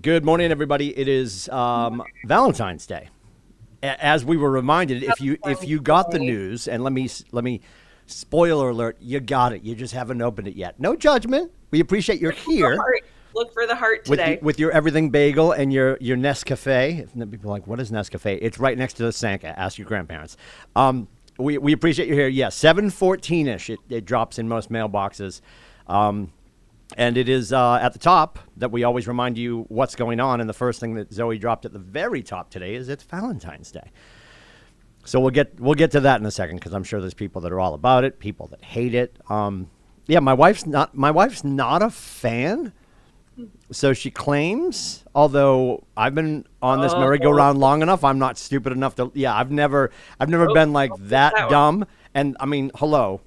Good morning, everybody. It is Valentine's Day. As we were reminded, if you got the news, and let me spoiler alert, you got it. You just haven't opened it yet. No judgment. We appreciate you're here Look for the heart with today. with your everything bagel and your Nescafe. And people are like, what is Nescafe? It's right next to the Sanka. Ask your grandparents. We appreciate you here. Yeah, 7:14ish. It drops in most mailboxes. And it is at the top that we always remind you what's going on. And the first thing that Zoe dropped at the very top today is it's Valentine's Day. So we'll get to that in a second because I'm sure there's people that are all about it, people that hate it. Yeah, my wife's not a fan. So she claims, although I've been on this merry-go-round long enough, I'm not stupid enough to. Yeah, I've never been like that dumb. And I mean, hello,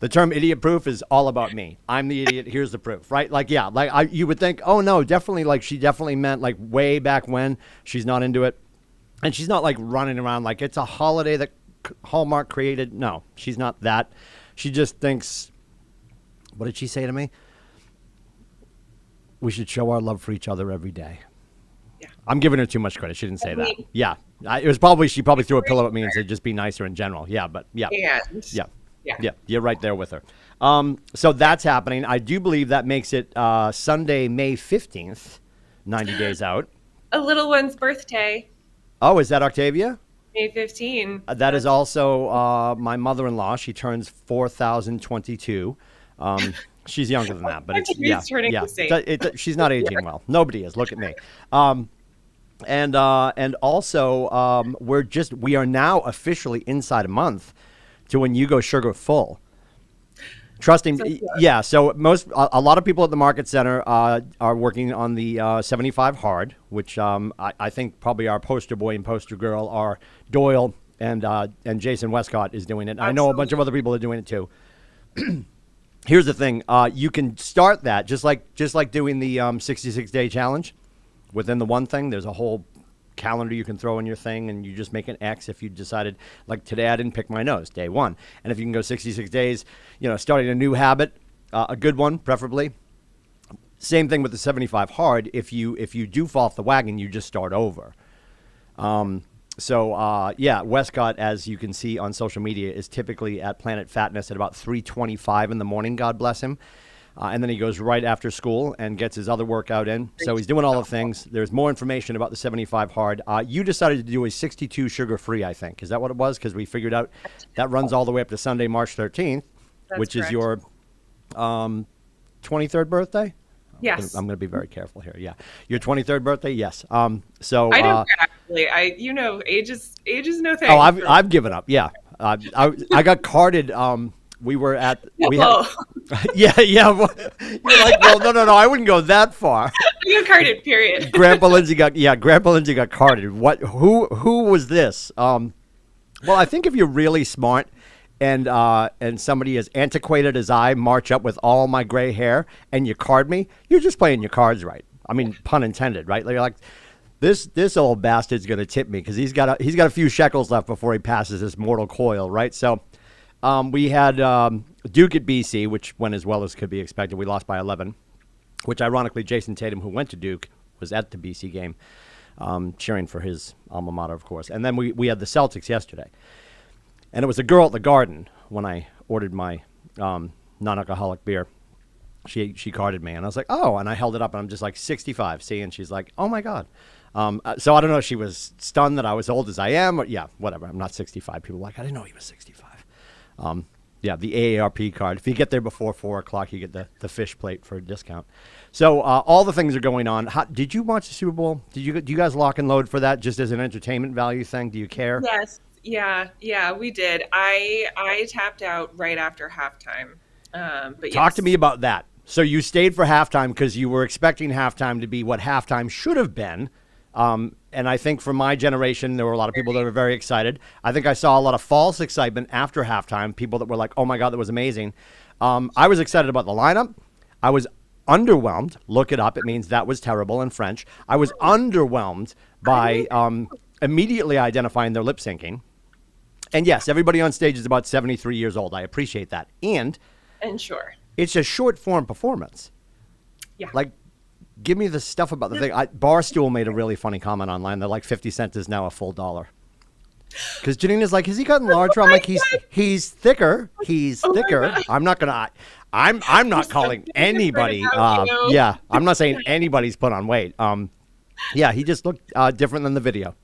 The term idiot proof is all about me. I'm the idiot. Here's the proof, right? Like, yeah, like you would think, oh no, definitely, like she definitely meant like way back when. She's not into it. And she's not like running around like it's a holiday that Hallmark created. No, she's not that. She just thinks, what did she say to me? We should show our love for each other every day. Yeah. I'm giving her too much credit. She didn't say that. Yeah. She probably threw a pillow at me and said, just be nicer in general. Yeah, but yeah. Yeah. Yeah, you're right there with her. So that's happening. I do believe that makes it Sunday, May 15th, 90 days out. A little one's birthday, Oh, is that Octavia? May 15. That is also my mother-in-law. She turns 4,022. She's younger than that, but it's turning the same. She's not aging well. Nobody is. Look at me. And also we are now officially inside a month to when you go sugar full. Trusting, yeah. So a lot of people at the Market Center are working on the 75 hard, which I think probably our poster boy and poster girl are Doyle and Jason Westcott is doing it. Absolutely. I know a bunch of other people are doing it too. Here's the thing: you can start that just like doing the 66-day challenge. Within the one thing, there's a whole calendar you can throw in your thing, and you just make an X if you decided, like today I didn't pick my nose, day one. And if you can go 66 days, starting a new habit, a good one preferably. Same thing with the 75 hard. If you do fall off the wagon, you just start over. Westcott, as you can see on social media, is typically at Planet Fatness at about 3:25 in the morning, God bless him. And then he goes right after school and gets his other workout in. So he's doing all the things. There's more information about the 75 hard. You decided to do a 62 sugar-free, I think. Is that what it was? Because we figured out that runs all the way up to Sunday, March 13th, which is your 23rd birthday? Yes. I'm going to be very careful here. Yeah. Your 23rd birthday? Yes. So I don't actually. Age is no thing. Oh, I've given up. Yeah. I got carded. We were at. Yeah. You're like, well, no. I wouldn't go that far. You got carded. Period. Grandpa Lindsay got carded. What? Who was this? Well, I think if you're really smart, and somebody as antiquated as I march up with all my gray hair, and you card me, you're just playing your cards right. I mean, pun intended, right? You're like, this old bastard's gonna tip me because he's got a few shekels left before he passes this mortal coil, right? So. We had Duke at BC, which went as well as could be expected. We lost by 11, which ironically Jason Tatum, who went to Duke, was at the BC game, cheering for his alma mater, of course. And then we had the Celtics yesterday. And it was a girl at the Garden when I ordered my non-alcoholic beer. She carded me, and I was like, oh, and I held it up, and I'm just like 65, see? And she's like, oh, my God. So I don't know if she was stunned that I was old as I am, or whatever. I'm not 65. People are like, I didn't know he was 65. The AARP card. If you get there before 4 o'clock, you get the fish plate for a discount. So all the things are going on. Did you watch the Super Bowl? Do you guys lock and load for that just as an entertainment value thing? Do you care? Yes. Yeah, we did. I tapped out right after halftime. But Talk to me about that. So you stayed for halftime because you were expecting halftime to be what halftime should have been. And I think for my generation, there were a lot of people that were very excited. I think I saw a lot of false excitement after halftime, people that were like, oh, my God, that was amazing. I was excited about the lineup. I was underwhelmed. Look it up. It means that was terrible in French. I was underwhelmed by immediately identifying their lip syncing. And yes, everybody on stage is about 73 years old. I appreciate that. And sure. It's a short form performance. Yeah. Like give me the stuff about the thing. Barstool made a really funny comment online. They're like 50 cents is now a full dollar. Because Janina's like, has he gotten larger? I'm like, he's thicker. He's thicker. I'm not gonna. I'm not calling anybody. Yeah, I'm not saying anybody's put on weight. Yeah, he just looked different than the video.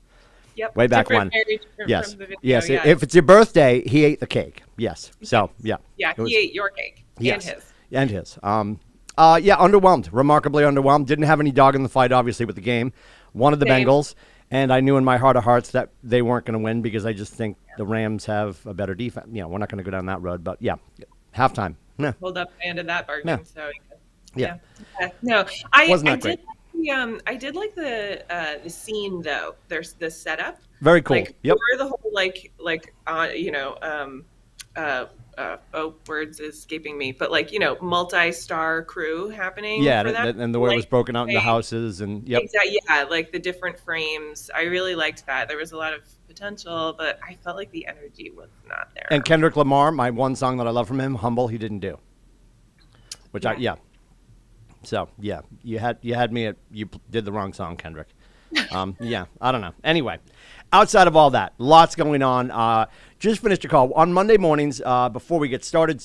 Yep. Way back different, when. very different Yes. from the video, Yes. yeah. If it's your birthday, he ate the cake. Yes. So yeah. Yeah, he ate your cake. Yes. And his. And his. Yeah, underwhelmed. Remarkably underwhelmed. Didn't have any dog in the fight, obviously, with the game. Wanted the Same. Bengals, and I knew in my heart of hearts that they weren't going to win because I just think the Rams have a better defense. You know, we're not going to go down that road, but yeah, halftime. Yeah. Hold up the end of that bargain. Yeah. So Yeah. no, I Wasn't that I great? did I did like the scene though. There's the setup. Very cool. Like Yep. for the whole words escaping me, but like multi-star crew happening. Yeah, for that. and the way it was Like, broken out into houses and yep. Exactly. Yeah, like the different frames. I really liked that. There was a lot of potential, but I felt like the energy was not there. And Kendrick Lamar, my one song that I love from him, "Humble," he didn't do. Which yeah. So yeah, you had me at you did the wrong song, Kendrick. Yeah, I don't know. Anyway, outside of all that, lots going on. Just finished a call on Monday mornings. Before we get started,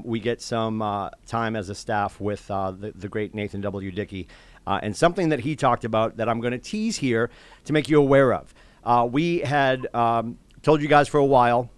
we get some time as a staff with the great Nathan W. Dickey, and something that he talked about that I'm going to tease here to make you aware of. We had told you guys for a while.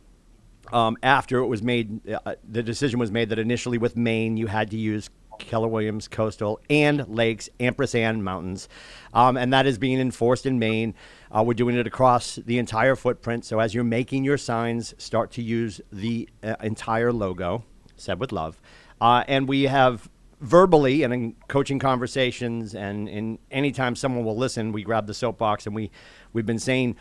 After it was made, the decision was made that initially with Maine, you had to use Keller Williams Coastal and Lakes, ampersand mountains. And that is being enforced in Maine. We're doing it across the entire footprint. So as you're making your signs, start to use the entire logo, said with love. And we have verbally and in coaching conversations and in anytime someone will listen, we grab the soapbox and we've been saying,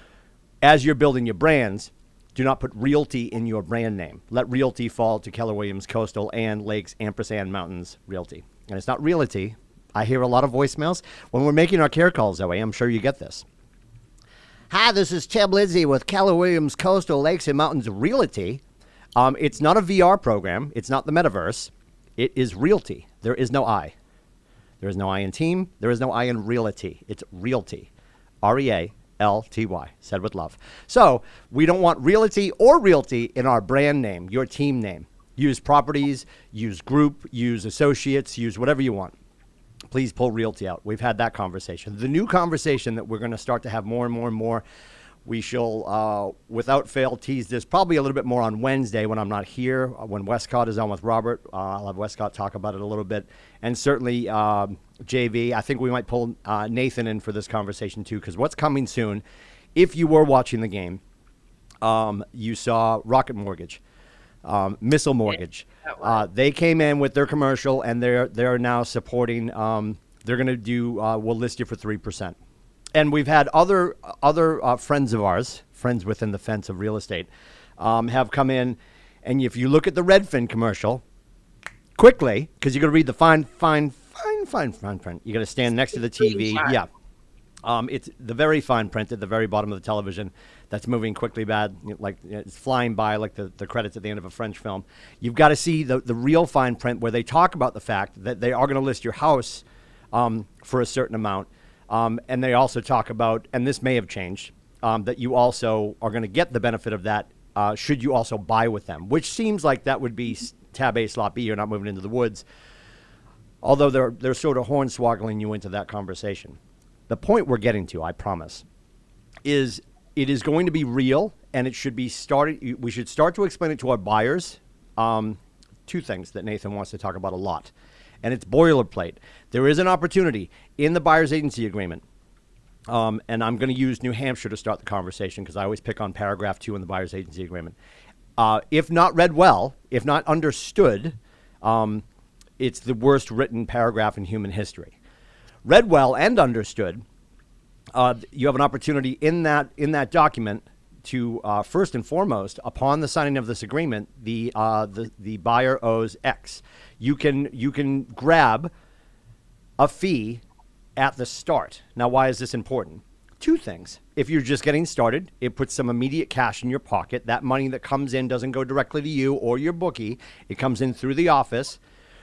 as you're building your brands, do not put realty in your brand name. Let realty fall to Keller Williams Coastal and Lakes, ampersand mountains, realty. And it's not realty. I hear a lot of voicemails. When we're making our care calls, Zoe, I'm sure you get this. Hi, this is Tim Lindsay with Keller Williams Coastal, Lakes, and Mountains Realty. It's not a VR program. It's not the metaverse. It is realty. There is no I. There is no I in team. There is no I in realty. It's realty. REALTY, said with love. So we don't want realty or realty in our brand name, your team name. Use properties, use group, use associates, use whatever you want. Please pull realty out. We've had that conversation. The new conversation that we're going to start to have more and more and more, we shall, without fail, tease this probably a little bit more on Wednesday when I'm not here. When Westcott is on with Robert, I'll have Westcott talk about it a little bit. And certainly JV, I think we might pull Nathan in for this conversation too, because what's coming soon, if you were watching the game, you saw Rocket Mortgage, Missile Mortgage. They came in with their commercial, and they're now supporting. They're going to do. We'll list you for 3%. And we've had other friends of ours, friends within the fence of real estate, have come in. And if you look at the Redfin commercial, quickly, because you're going to read the fine print. You got to stand next to the TV. Yeah. It's the very fine print at the very bottom of the television that's moving quickly bad, like it's flying by like the credits at the end of a French film. You've got to see the real fine print where they talk about the fact that they are going to list your house for a certain amount. And they also talk about, and this may have changed, that you also are going to get the benefit of that should you also buy with them, which seems like that would be tab A, slot B, you're not moving into the woods. Although they're sort of hornswoggling you into that conversation. The point we're getting to, I promise, is it is going to be real, and it should be started. We should start to explain it to our buyers. Two things that Nathan wants to talk about a lot, and it's boilerplate. There is an opportunity in the buyer's agency agreement, and I'm going to use New Hampshire to start the conversation because I always pick on paragraph 2 in the buyer's agency agreement. If not read well, if not understood, it's the worst written paragraph in human history. Read well and understood, you have an opportunity in that document to first and foremost, upon the signing of this agreement, the buyer owes X. You can grab a fee at the start. Now, why is this important? Two things. If you're just getting started, it puts some immediate cash in your pocket. That money that comes in doesn't go directly to you or your bookie. It comes in through the office.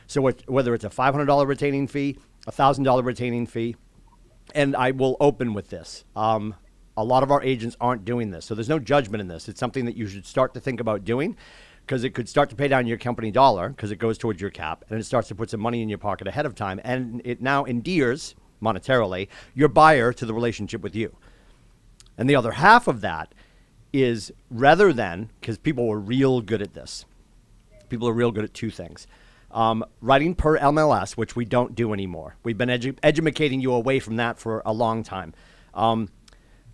So whether it's a $500 retaining fee, $1,000 retaining fee. And I will open with this. A lot of our agents aren't doing this. So there's no judgment in this. It's something that you should start to think about doing, because it could start to pay down your company dollar because it goes towards your cap, and it starts to put some money in your pocket ahead of time. And it now endears monetarily your buyer to the relationship with you. And the other half of that is, rather than, because people were real good at this, people are real good at two things. Writing per MLS, which we don't do anymore. We've been educating you away from that for a long time.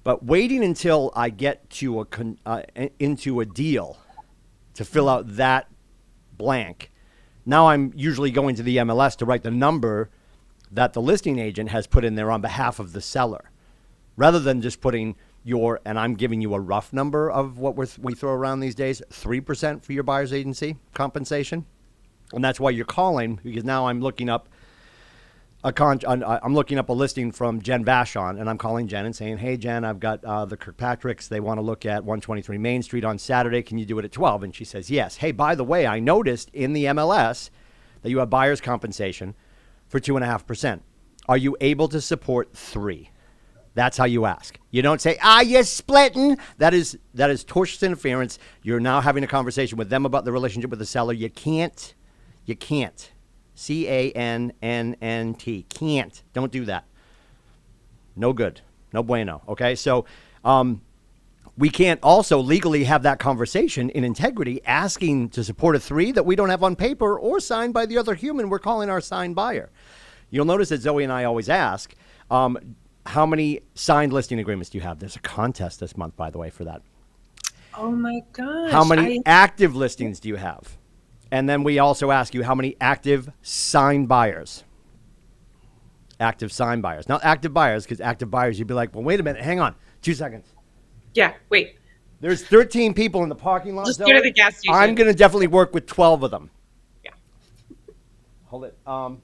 But waiting until I get to into a deal to fill out that blank, now I'm usually going to the MLS to write the number that the listing agent has put in there on behalf of the seller, rather than just putting and I'm giving you a rough number of what we throw around these days, 3% for your buyer's agency compensation. And that's why you're calling, because now I'm looking up I'm looking up a listing from Jen Vashon, and I'm calling Jen and saying, hey, Jen, I've got the Kirkpatricks. They want to look at 123 Main Street on Saturday. Can you do it at 12? And she says, yes. Hey, by the way, I noticed in the MLS that you have buyer's compensation for 2.5%. Are you able to support 3? That's how you ask. You don't say, you're splitting. That is tortious interference. You're now having a conversation with them about the relationship with the seller. You can't. CANNNT. Can't. Don't do that. No good. No bueno. Okay. So we can't also legally have that conversation in integrity, asking to support a 3 that we don't have on paper or signed by the other human we're calling our signed buyer. You'll notice that Zoe and I always ask, how many signed listing agreements do you have? There's a contest this month, by the way, for that. Oh my gosh. How many active listings do you have? And then we also ask you, how many active signed buyers? Active signed buyers. Not active buyers, because active buyers, you'd be like, well, wait a minute. Hang on. 2 seconds. Yeah, wait. There's 13 people in the parking lot. Just go to the gas station. I'm going to definitely work with 12 of them. Yeah. Hold it.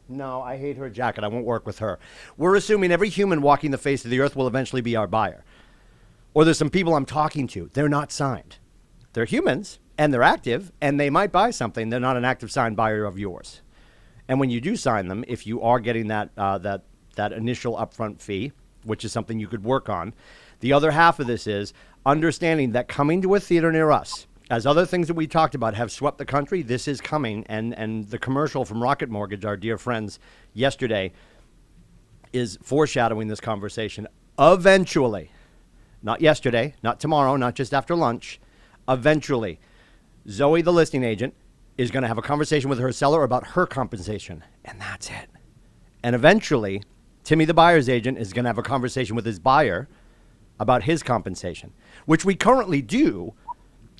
No, I hate her jacket. I won't work with her. We're assuming every human walking the face of the earth will eventually be our buyer. Or there's some people I'm talking to. They're not signed. They're humans. And they're active, and they might buy something. They're not an active signed buyer of yours. And when you do sign them, if you are getting that initial upfront fee, which is something you could work on, the other half of this is understanding that coming to a theater near us, as other things that we talked about have swept the country, this is coming. And the commercial from Rocket Mortgage, our dear friends, yesterday, is foreshadowing this conversation. Eventually, not yesterday, not tomorrow, not just after lunch, eventually, Zoe, the listing agent, is going to have a conversation with her seller about her compensation, and that's it. And eventually, Timmy, the buyer's agent, is going to have a conversation with his buyer about his compensation, which we currently do.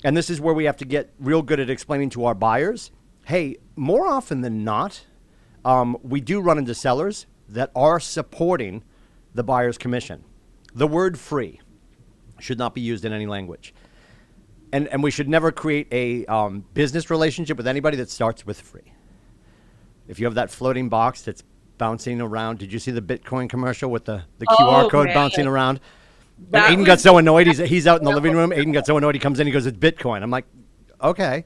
And this is where we have to get real good at explaining to our buyers, hey, more often than not, we do run into sellers that are supporting the buyer's commission. The word free should not be used in any language. And we should never create a business relationship with anybody that starts with free. If you have that floating box that's bouncing around, did you see the Bitcoin commercial with the QR code bouncing around? And Aiden got so annoyed. He's out in the living room. Aiden got so annoyed. He comes in. He goes, "It's Bitcoin." I'm like, okay.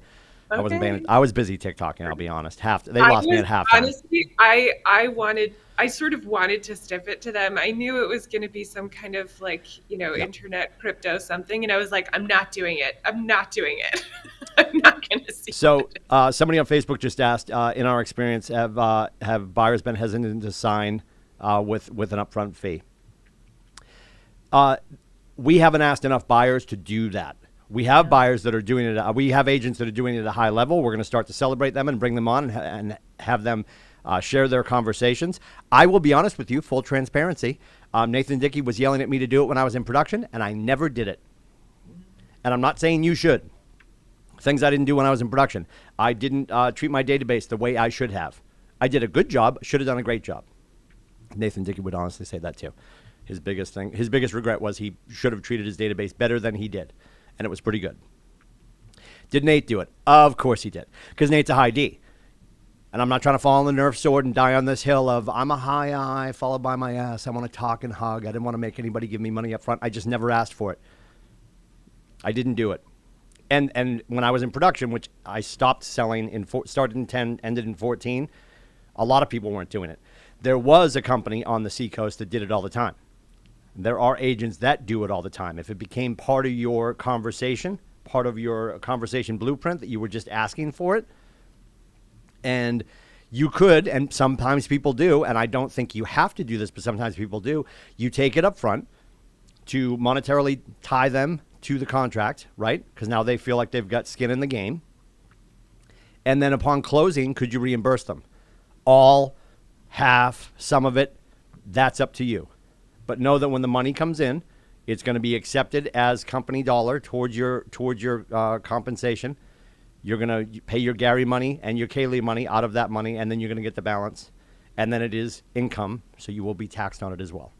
I wasn't paying it. I was busy TikToking. I'll be honest. They lost me at half. Honestly, I sort of wanted to stiff it to them. I knew it was going to be some kind of internet crypto something. And I was like, I'm not doing it. I'm not doing it. I'm not going to see it. So somebody on Facebook just asked, in our experience, have buyers been hesitant to sign with an upfront fee? We haven't asked enough buyers to do that. We have buyers that are doing it. We have agents that are doing it at a high level. We're going to start to celebrate them and bring them on and have them share their conversations. I will be honest with you, full transparency. Nathan Dickey was yelling at me to do it when I was in production, and I never did it. And I'm not saying you should. Things I didn't do when I was in production. I didn't treat my database the way I should have. I did a good job, should have done a great job. Nathan Dickey would honestly say that too. His biggest regret was he should have treated his database better than he did. And it was pretty good. Did Nate do it? Of course he did. Because Nate's a high D. And I'm not trying to fall on the Nerf sword and die on this hill of I'm a high I followed by my ass. I want to talk and hug. I didn't want to make anybody give me money up front. I just never asked for it. I didn't do it. And when I was in production, which I stopped selling, started in 10, ended in 14, a lot of people weren't doing it. There was a company on the Seacoast that did it all the time. There are agents that do it all the time. If it became part of your conversation, part of your conversation blueprint that you were just asking for it, and you could, and sometimes people do, and I don't think you have to do this, but sometimes people do, you take it up front to monetarily tie them to the contract, right? Because now they feel like they've got skin in the game. And then upon closing, could you reimburse them? All, half, some of it, that's up to you. But know that when the money comes in, it's going to be accepted as company dollar towards your compensation. You're going to pay your Gary money and your Kaylee money out of that money, and then you're going to get the balance. And then it is income, so you will be taxed on it as well.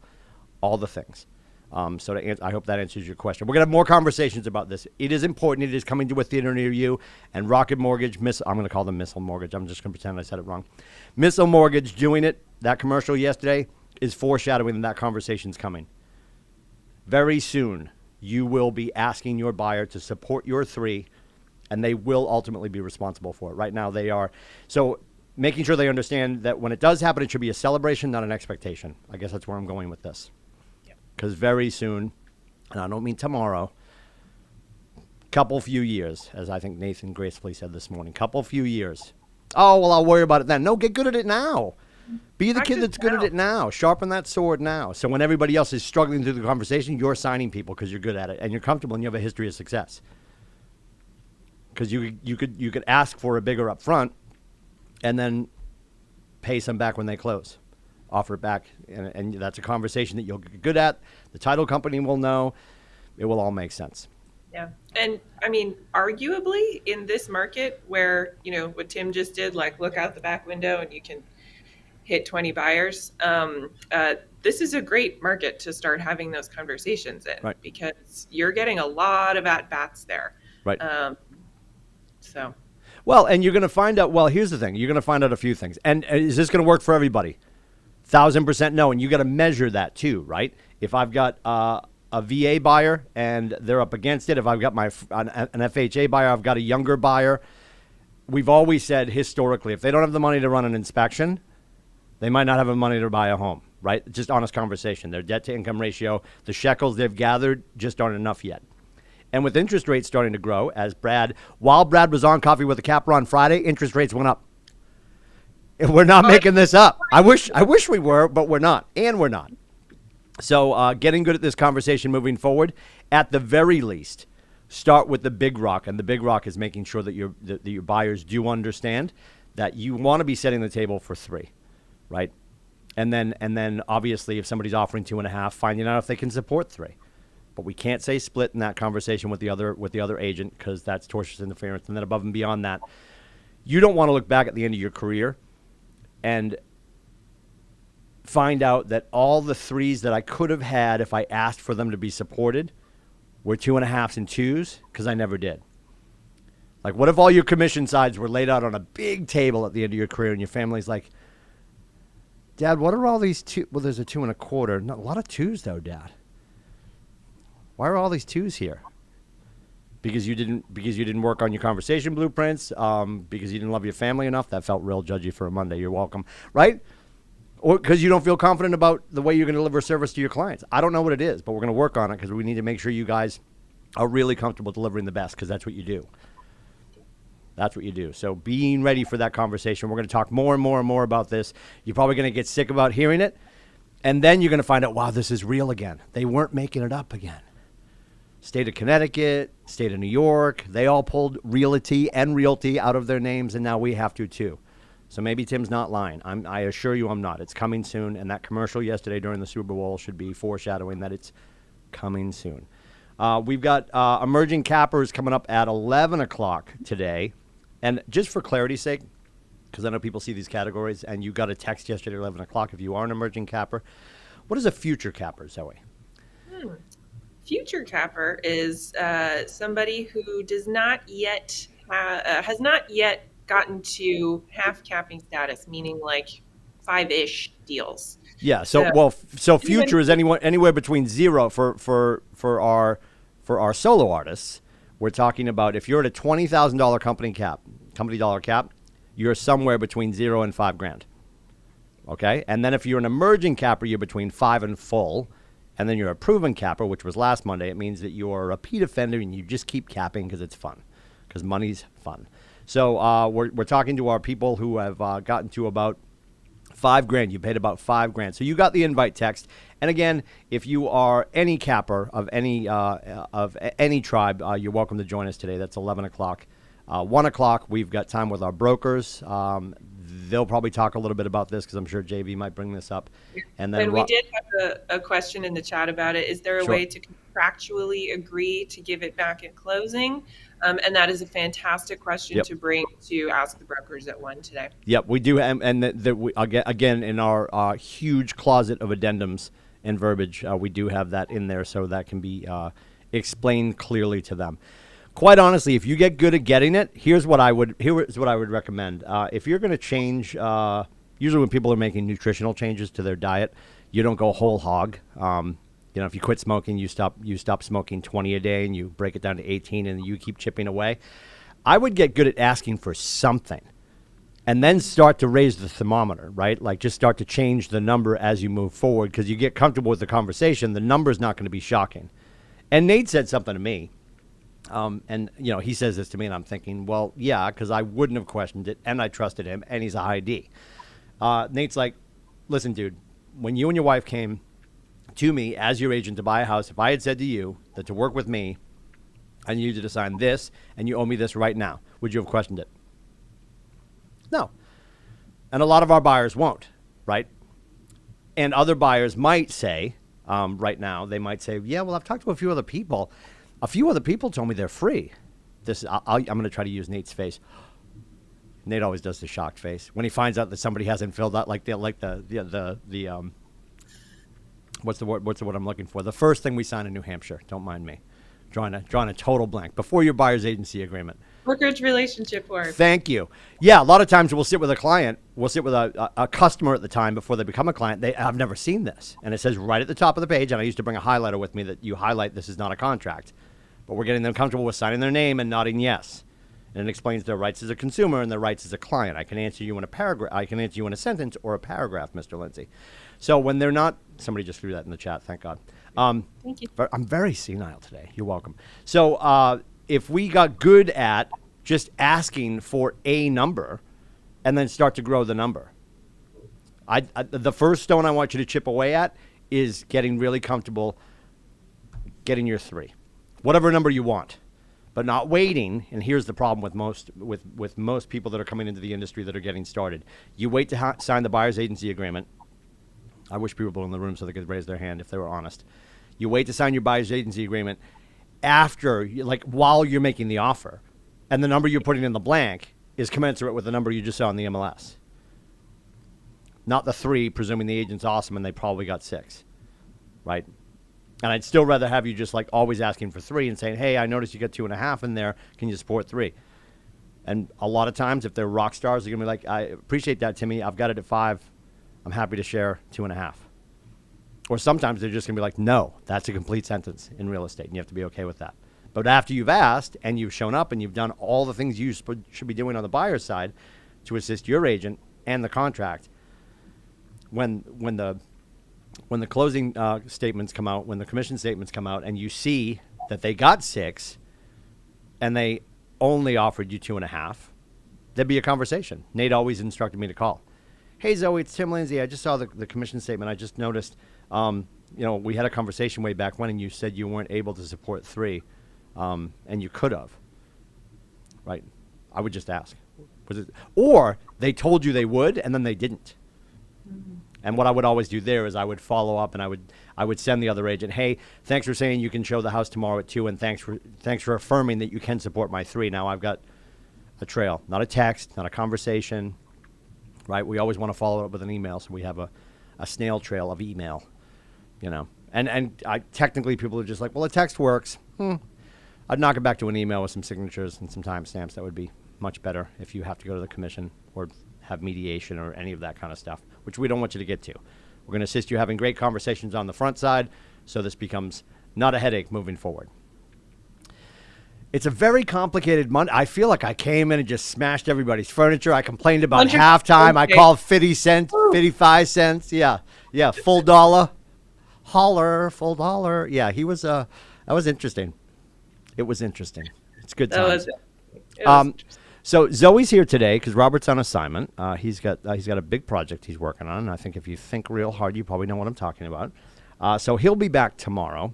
All the things. I hope that answers your question. We're going to have more conversations about this. It is important. It is coming to a theater near you. And Rocket Mortgage, I'm going to call them Missile Mortgage. I'm just going to pretend I said it wrong. Missile Mortgage doing it, that commercial yesterday, is foreshadowing that conversation's coming. Very soon, you will be asking your buyer to support your 3, and they will ultimately be responsible for it. Right now, they are. So making sure they understand that when it does happen, it should be a celebration, not an expectation. I guess that's where I'm going with this. Because very soon, and I don't mean tomorrow, few years, as I think Nathan gracefully said this morning, few years. Oh, well, I'll worry about it then. No, get good at it now. Be the kid that's good at it now. Sharpen that sword now. So when everybody else is struggling through the conversation, you're signing people because you're good at it and you're comfortable and you have a history of success. Because you could ask for a bigger upfront and then pay some back when they close. Offer it back, and that's a conversation that you'll get good at. The title company will know. It will all make sense. Yeah. And I mean, arguably in this market where, what Tim just did, like look out the back window and you can hit 20 buyers, this is a great market to start having those conversations in, right? Because you're getting a lot of at-bats there. Right. So. Well, and you're going to find out, here's the thing. You're going to find out a few things. And is this going to work for everybody? 1,000% no, and you got to measure that too, right? If I've got a VA buyer and they're up against it, if I've got an FHA buyer, I've got a younger buyer. We've always said historically, if they don't have the money to run an inspection, they might not have the money to buy a home, right? Just honest conversation. Their debt to income ratio, the shekels they've gathered just aren't enough yet. And with interest rates starting to grow, while Brad was on Coffee with a Capper on Friday, interest rates went up. We're not making this up. I wish we were, but we're not, and we're not. So getting good at this conversation moving forward, at the very least, start with the big rock, and the big rock is making sure that your buyers do understand that you want to be setting the table for 3, right? And then obviously if somebody's offering 2.5, finding out if they can support 3. But we can't say split in that conversation with the other agent because that's tortious interference. And then above and beyond that, you don't want to look back at the end of your career and find out that all the 3s that I could have had if I asked for them to be supported were 2.5s and 2s because I never did. Like, what if all your commission sides were laid out on a big table at the end of your career and your family's like, Dad, what are all these 2? Well, there's a 2 1/4. Not a lot of 2s though, Dad. Why are all these 2s here? Because you didn't work on your conversation blueprints, because you didn't love your family enough. That felt real judgy for a Monday. You're welcome, right? Or because you don't feel confident about the way you're going to deliver service to your clients. I don't know what it is, but we're going to work on it because we need to make sure you guys are really comfortable delivering the best because that's what you do. That's what you do. So being ready for that conversation. We're going to talk more and more and more about this. You're probably going to get sick about hearing it, and then you're going to find out, wow, this is real again. They weren't making it up again. State of Connecticut, state of New York, they all pulled realty and realty out of their names, and now we have to too. So maybe Tim's not lying. I assure you I'm not. It's coming soon, and that commercial yesterday during the Super Bowl should be foreshadowing that it's coming soon. We've got Emerging Cappers coming up at 11 o'clock today. And just for clarity's sake, because I know people see these categories, and you got a text yesterday at 11 o'clock if you are an Emerging Capper. What is a future capper, Zoe? Future capper is somebody who does not yet has not yet gotten to half capping status, meaning like 5-ish deals. Yeah. So future is anywhere between 0 for our solo artists. We're talking about if you're at a $20,000 company dollar cap, you're somewhere between 0 and $5,000. Okay. And then if you're an emerging capper, you're between 5 and full. And then you're a proven capper, which was last Monday. It means that you're a repeat offender and you just keep capping because it's fun, because money's fun. So we're talking to our people who have gotten to about $5,000. You paid about $5,000. So you got the invite text. And again, if you are any capper of any tribe, you're welcome to join us today. That's 11 o'clock. 1 o'clock, we've got time with our brokers. They'll probably talk a little bit about this because I'm sure JV might bring this up. And then we did have a question in the chat about it. Is there a Sure. way to contractually agree to give it back at closing? And that is a fantastic question Yep. to bring to Ask the Brokers at 1 today. Yep, we do. And again, in our huge closet of addendums and verbiage, we do have that in there so that can be explained clearly to them. Quite honestly, if you get good at getting it, here's what I would recommend. If you're going to change, usually when people are making nutritional changes to their diet, you don't go whole hog. If you quit smoking, you stop smoking 20 a day and you break it down to 18 and you keep chipping away. I would get good at asking for something and then start to raise the thermometer, right? Like just start to change the number as you move forward because you get comfortable with the conversation. The number's not going to be shocking. And Nate said something to me. He says this to me, and I'm thinking, well, yeah, because I wouldn't have questioned it, and I trusted him, and he's a high D. Nate's like, listen, dude, when you and your wife came to me as your agent to buy a house, if I had said to you that to work with me, I need you to sign this, and you owe me this right now, would you have questioned it? No. And a lot of our buyers won't, right? And other buyers might say, right now, they might say, yeah, well, I've talked to a few other people. A few other people told me they're free. I'm going to try to use Nate's face. Nate always does the shocked face when he finds out that somebody hasn't filled out what's the word I'm looking for? The first thing we sign in New Hampshire. Don't mind me, drawing a total blank before your buyer's agency agreement. Brokerage relationship work. Thank you. Yeah, a lot of times we'll sit with a client, we'll sit with a customer at the time before they become a client. I've never seen this, and it says right at the top of the page. And I used to bring a highlighter with me that you highlight this is not a contract. But we're getting them comfortable with signing their name and nodding yes. And it explains their rights as a consumer and their rights as a client. I can answer you in a paragraph. I can answer you in a sentence or a paragraph, Mr. Lindsay. So when they're not, somebody just threw that in the chat. Thank God. Thank you. I'm very senile today. You're welcome. So if we got good at just asking for a number and then start to grow the number, the first stone I want you to chip away at is getting really comfortable getting your 3. Whatever number you want, but not waiting. And here's the problem with most people that are coming into the industry that are getting started. You wait to sign the buyer's agency agreement. I wish people were in the room so they could raise their hand if they were honest. You wait to sign your buyer's agency agreement while you're making the offer, and the number you're putting in the blank is commensurate with the number you just saw in the MLS. Not the 3, presuming the agent's awesome and they probably got 6, right? And I'd still rather have you just like always asking for 3 and saying, hey, I noticed you got 2.5 in there. Can you support 3? And a lot of times if they're rock stars, they're going to be like, I appreciate that, Timmy. I've got it at 5. I'm happy to share 2.5. Or sometimes they're just going to be like, no, that's a complete sentence in real estate. And you have to be okay with that. But after you've asked and you've shown up and you've done all the things you should be doing on the buyer's side to assist your agent and the contract, when the closing statements come out, when the commission statements come out, and you see that they got 6 and they only offered you 2.5, there'd be a conversation. Nate always instructed me to call. Hey, Zoe, it's Tim Lindsay. I just saw the commission statement. I just noticed, we had a conversation way back when, and you said you weren't able to support 3, and you could have. Right? I would just ask. Or they told you they would, and then they didn't. Mm-hmm. And what I would always do there is I would follow up and I would send the other agent, hey, thanks for saying you can show the house tomorrow at 2, and thanks for affirming that you can support my 3. Now I've got a trail, not a text, not a conversation, right? We always want to follow up with an email, so we have a snail trail of email, And technically people are just like, well, a text works. I'd knock it back to an email with some signatures and some timestamps. That would be much better if you have to go to the commission or have mediation or any of that kind of stuff, which we don't want you to get to. We're going to assist you having great conversations on the front side so this becomes not a headache moving forward. It's a very complicated Monday. I feel like I came in and just smashed everybody's furniture. I complained about 100%. halftime. I called 50 cents, 55 cents. Yeah. Yeah. Full dollar. Holler. Full dollar. Yeah. That was interesting. It was interesting. It's good That times. was it. Was interesting. So Zoe's here today because Robert's on assignment. He's got a big project he's working on. And I think if you think real hard, you probably know what I'm talking about. So he'll be back tomorrow.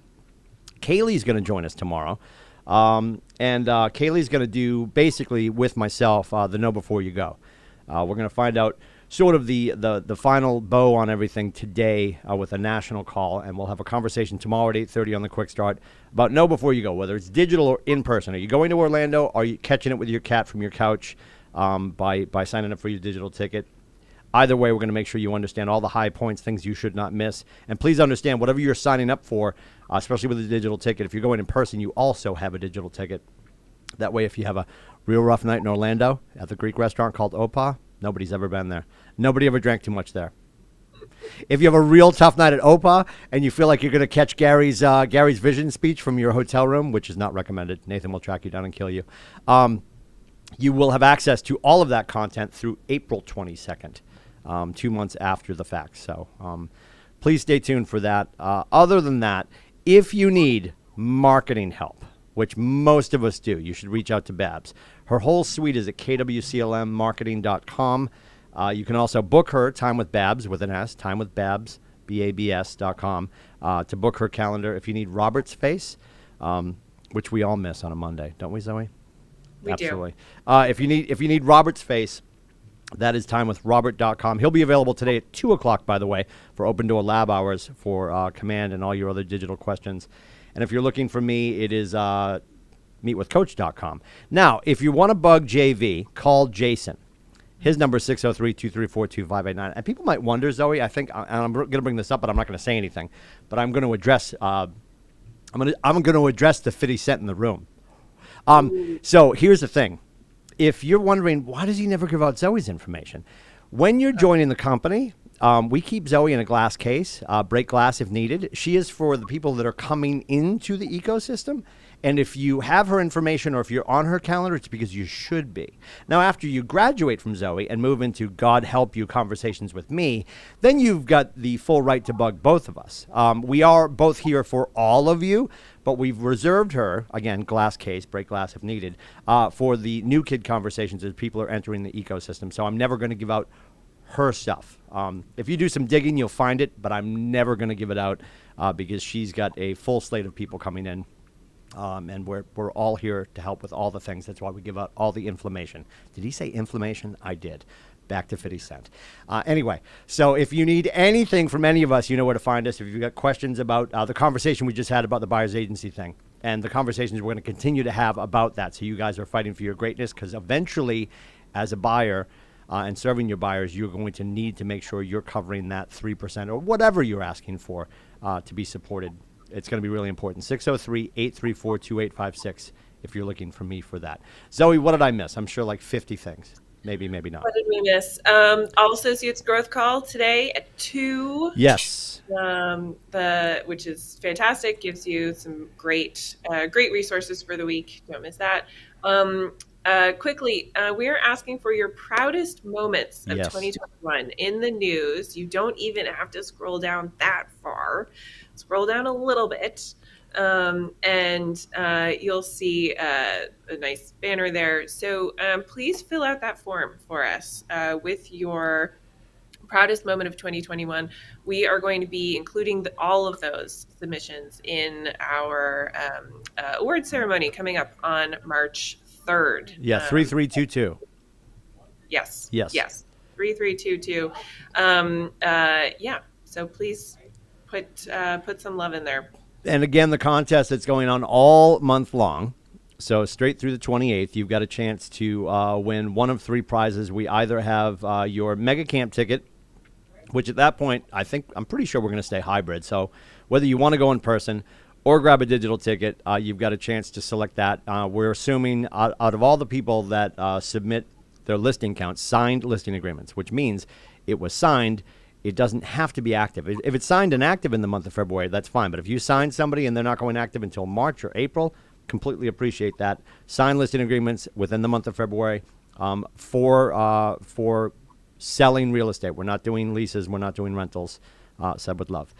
Kaylee's going to join us tomorrow. And Kaylee's going to do basically with myself the Know Before You Go. We're going to find out sort of the final bow on everything today with a national call, and we'll have a conversation tomorrow at 8:30 on the Quick Start about Know Before You Go, whether it's digital or in person. Are you going to Orlando? Or are you catching it with your cat from your couch by signing up for your digital ticket? Either way, we're going to make sure you understand all the high points, things you should not miss. And please understand, whatever you're signing up for, especially with a digital ticket, if you're going in person, you also have a digital ticket. That way, if you have a real rough night in Orlando at the Greek restaurant called Opa, nobody's ever been there. Nobody ever drank too much there. If you have a real tough night at Opa and you feel like you're going to catch Gary's vision speech from your hotel room, which is not recommended, Nathan will track you down and kill you, you will have access to all of that content through April 22nd. 2 months after the fact. So please stay tuned for that. Other than that, if you need marketing help, which most of us do, you should reach out to Babs. Her whole suite is at KWCLMmarketing.com. You can also book her, Time with Babs, with an S, Time with Babs, BABS.com, to book her calendar. If you need Robert's face, which we all miss on a Monday, don't we, Zoe? We Absolutely. If you need Robert's face, that is timewithrobert.com. He'll be available today at 2 o'clock, by the way, for open door lab hours for Command and all your other digital questions. And if you're looking for me, it is meetwithcoach.com. Now, if you want to bug JV, call Jason. His number is 603-234-2589. And people might wonder, Zoe, I think, and I'm going to bring this up, but I'm not going to say anything, but I'm going to address I'm going to address the 50 cent in the room. So here's the thing. If you're wondering, why does he never give out Zoe's information? When you're joining the company, we keep Zoe in a glass case, break glass if needed. She is for the people that are coming into the ecosystem. And if you have her information or if you're on her calendar, it's because you should be. Now, after you graduate from Zoe and move into God help you conversations with me, then you've got the full right to bug both of us. We are both here for all of you, but we've reserved her, again, glass case, break glass if needed, for the new kid conversations as people are entering the ecosystem. So I'm never going to give out her stuff. If you do some digging, you'll find it, but I'm never going to give it out because she's got a full slate of people coming in. And we're all here to help with all the things. That's why we give out all the inflammation. Did he say inflammation? I did. Back to 50 Cent. Anyway, so if you need anything from any of us, you know where to find us. If you've got questions about the conversation we just had about the buyer's agency thing and the conversations we're going to continue to have about that. So you guys are fighting for your greatness because eventually, as a buyer and serving your buyers, you're going to need to make sure you're covering that 3% or whatever you're asking for to be supported. It's going to be really important. 603-834-2856 if you're looking for me for that. Zoe, what did I miss? I'm sure like 50 things. Maybe not. What did we miss? All Associates Growth Call today at 2. Yes. Which is fantastic. Gives you some great resources for the week. Don't miss that. Quickly, we are asking for your proudest moments of 2021 in the news. You don't even have to scroll down that far. Scroll down a little bit, and you'll see a nice banner there. So please fill out that form for us with your proudest moment of 2021. We are going to be including all of those submissions in our award ceremony coming up on March 3rd. Yeah, 3322. Yes. 3322. So please put some love in there. And again, the contest that's going on all month long. So straight through the 28th, you've got a chance to win one of 3 prizes. We either have your Mega Camp ticket, which at that point, I'm pretty sure we're going to stay hybrid. So whether you want to go in person or grab a digital ticket, you've got a chance to select that. We're assuming out of all the people that submit their listing counts, signed listing agreements, which means it was signed. It doesn't have to be active. If it's signed and active in the month of February, that's fine. But if you sign somebody and they're not going active until March or April, completely appreciate that. Sign listing agreements within the month of February for selling real estate. We're not doing leases. We're not doing rentals. Said with love.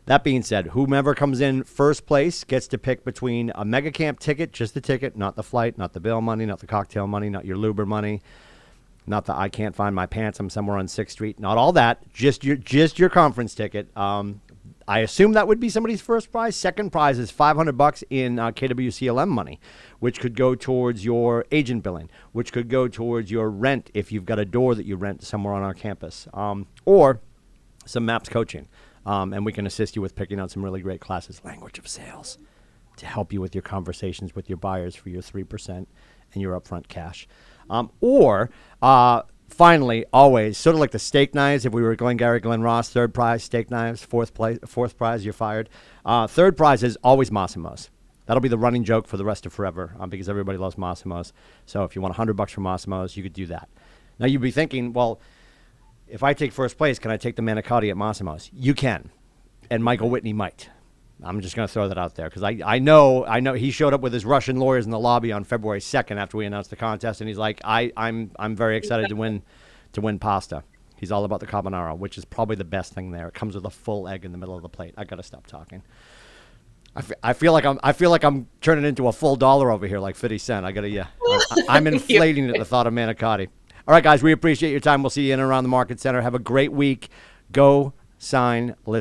That being said, whomever comes in first place gets to pick between a mega camp ticket, just the ticket, not the flight, not the bill money, not the cocktail money, not your Luber money, not the I can't find my pants, I'm somewhere on 6th Street, not all that, just your conference ticket. I assume that would be somebody's first prize. Second prize is $500 in KWCLM money, which could go towards your agent billing, which could go towards your rent if you've got a door that you rent somewhere on our campus, or some MAPS coaching. And we can assist you with picking out some really great classes, language of sales, to help you with your conversations with your buyers for your 3% and your upfront cash. Finally, always, sort of like the steak knives, if we were going Gary Glenn Ross, third prize, steak knives, fourth prize, you're fired. Third prize is always Massimo's. That'll be the running joke for the rest of forever because everybody loves Massimo's. So if you want $100 from Massimo's, you could do that. Now, you'd be thinking, well, if I take first place, can I take the manicotti at Massimo's? You can, and Michael Whitney might. I'm just going to throw that out there because I know he showed up with his Russian lawyers in the lobby on February 2nd after we announced the contest, and he's like, I'm very excited to win pasta. He's all about the carbonara, which is probably the best thing there. It comes with a full egg in the middle of the plate. I got to stop talking. I feel like I'm turning into a full dollar over here, like 50 Cent. I'm inflating at the thought of manicotti. All right, guys, we appreciate your time. We'll see you in and around the Market Center. Have a great week. Go sign list.